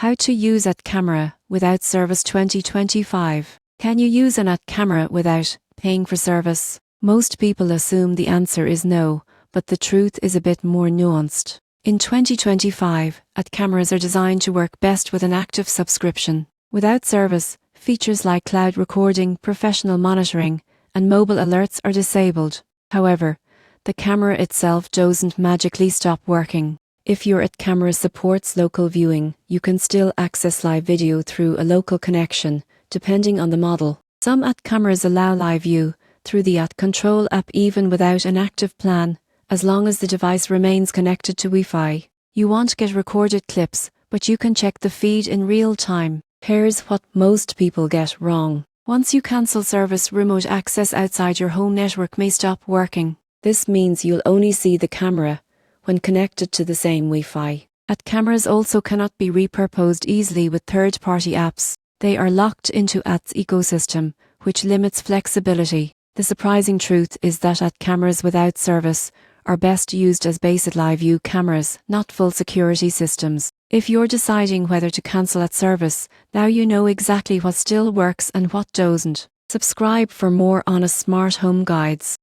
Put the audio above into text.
How to use @camera without service 2025. Can you use an @camera without paying for service? Most people assume the answer is no, but the truth is a bit more nuanced. In 2025, @cameras are designed to work best with an active subscription. Without service, features like cloud recording, professional monitoring, and mobile alerts are disabled. However, the camera itself doesn't magically stop working. If your @camera supports local viewing, you can still access live video through a local connection, depending on the model. Some @cameras allow live view through the @control app even without an active plan, as long as the device remains connected to Wi-Fi. You won't get recorded clips, but you can check the feed in real time. Here's what most people get wrong. Once you cancel service, remote access outside your home network may stop working. This means you'll only see the camera when connected to the same Wi-Fi. @cameras also cannot be repurposed easily with third-party apps. They are locked into @'s ecosystem, which limits flexibility. The surprising truth is that @cameras without service are best used as basic live view cameras, not full security systems. If you're deciding whether to cancel service, now you know exactly what still works and what doesn't. Subscribe for more honest smart home guides.